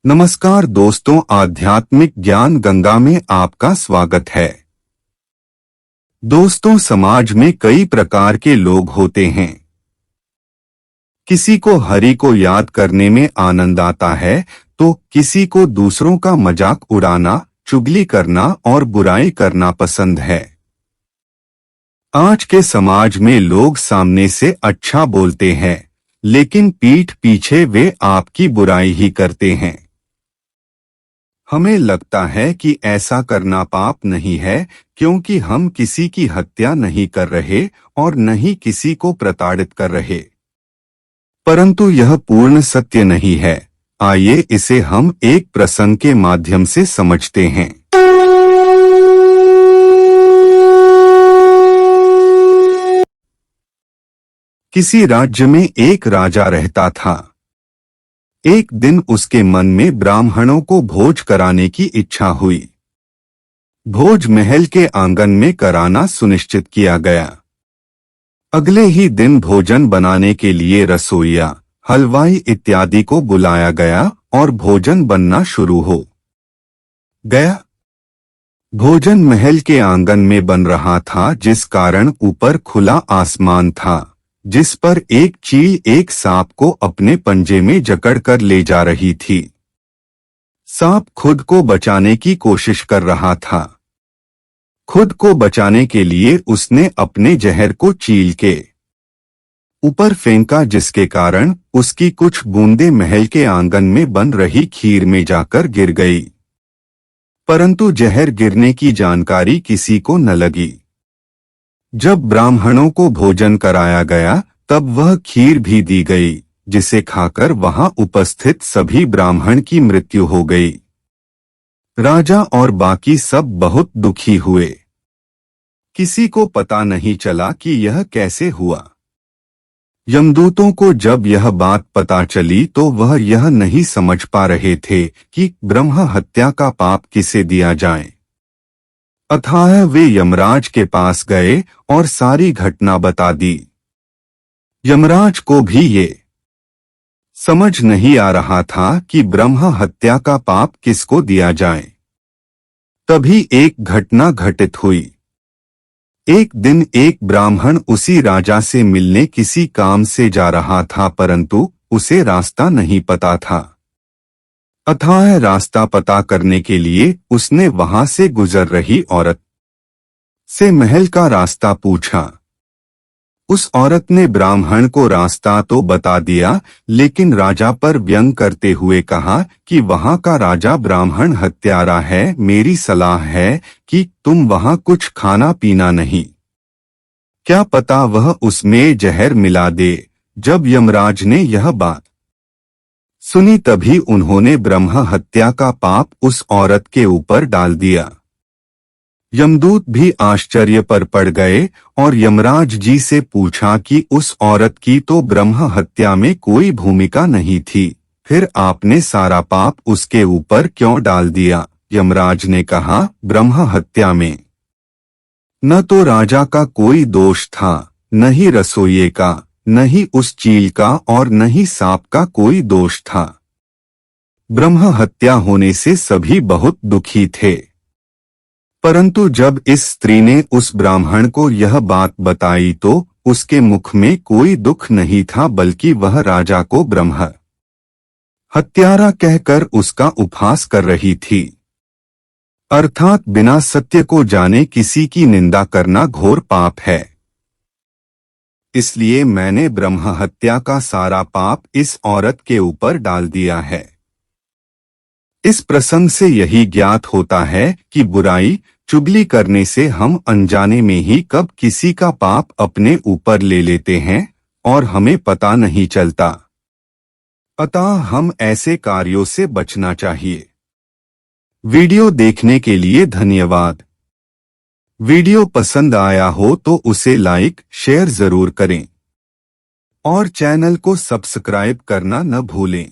नमस्कार दोस्तों, आध्यात्मिक ज्ञान गंगा में आपका स्वागत है। दोस्तों, समाज में कई प्रकार के लोग होते हैं। किसी को हरि को याद करने में आनंद आता है तो किसी को दूसरों का मजाक उड़ाना, चुगली करना और बुराई करना पसंद है। आज के समाज में लोग सामने से अच्छा बोलते हैं, लेकिन पीठ पीछे वे आपकी बुराई ही करते हैं। हमें लगता है कि ऐसा करना पाप नहीं है, क्योंकि हम किसी की हत्या नहीं कर रहे और न ही किसी को प्रताड़ित कर रहे। परंतु यह पूर्ण सत्य नहीं है। आइए इसे हम एक प्रसंग के माध्यम से समझते हैं। किसी राज्य में एक राजा रहता था। एक दिन उसके मन में ब्राह्मणों को भोज कराने की इच्छा हुई। भोज महल के आंगन में कराना सुनिश्चित किया गया। अगले ही दिन भोजन बनाने के लिए रसोइया, हलवाई इत्यादि को बुलाया गया और भोजन बनना शुरू हो गया। भोजन महल के आंगन में बन रहा था, जिस कारण ऊपर खुला आसमान था, जिस पर एक चील एक सांप को अपने पंजे में जकड़कर ले जा रही थी। सांप खुद को बचाने की कोशिश कर रहा था। खुद को बचाने के लिए उसने अपने जहर को चील के ऊपर फेंका, जिसके कारण उसकी कुछ बूंदें महल के आंगन में बन रही खीर में जाकर गिर गई। परंतु जहर गिरने की जानकारी किसी को न लगी। जब ब्राह्मणों को भोजन कराया गया तब वह खीर भी दी गई, जिसे खाकर वहां उपस्थित सभी ब्राह्मण की मृत्यु हो गई। राजा और बाकी सब बहुत दुखी हुए। किसी को पता नहीं चला कि यह कैसे हुआ। यमदूतों को जब यह बात पता चली तो वह यह नहीं समझ पा रहे थे कि ब्रह्म हत्या का पाप किसे दिया जाए। अतः वे यमराज के पास गए और सारी घटना बता दी। यमराज को भी ये समझ नहीं आ रहा था कि ब्रह्म हत्या का पाप किसको दिया जाए। तभी एक घटना घटित हुई। एक दिन एक ब्राह्मण उसी राजा से मिलने किसी काम से जा रहा था, परंतु उसे रास्ता नहीं पता था। अतः रास्ता पता करने के लिए उसने वहां से गुजर रही औरत से महल का रास्ता पूछा। उस औरत ने ब्राह्मण को रास्ता तो बता दिया, लेकिन राजा पर व्यंग करते हुए कहा कि वहां का राजा ब्राह्मण हत्यारा है। मेरी सलाह है कि तुम वहां कुछ खाना पीना नहीं, क्या पता वह उसमें जहर मिला दे। जब यमराज ने यह बात सुनी तभी उन्होंने ब्रह्म हत्या का पाप उस औरत के ऊपर डाल दिया। यमदूत भी आश्चर्य पर पड़ गए और यमराज जी से पूछा कि उस औरत की तो ब्रह्म हत्या में कोई भूमिका नहीं थी, फिर आपने सारा पाप उसके ऊपर क्यों डाल दिया। यमराज ने कहा, ब्रह्म हत्या में न तो राजा का कोई दोष था, न ही रसोइये का, न ही उस चील का और न ही सांप का कोई दोष था। ब्रह्म हत्या होने से सभी बहुत दुखी थे। परंतु जब इस स्त्री ने उस ब्राह्मण को यह बात बताई तो उसके मुख में कोई दुख नहीं था, बल्कि वह राजा को ब्रह्म हत्यारा कहकर उसका उपहास कर रही थी। अर्थात बिना सत्य को जाने किसी की निंदा करना घोर पाप है। इसलिए मैंने ब्रह्म हत्या का सारा पाप इस औरत के ऊपर डाल दिया है। इस प्रसंग से यही ज्ञात होता है कि बुराई, चुगली करने से हम अनजाने में ही कब किसी का पाप अपने ऊपर ले लेते हैं और हमें पता नहीं चलता। अतः हम ऐसे कार्यों से बचना चाहिए। वीडियो देखने के लिए धन्यवाद। वीडियो पसंद आया हो तो उसे लाइक, शेयर जरूर करें और चैनल को सब्सक्राइब करना न भूलें।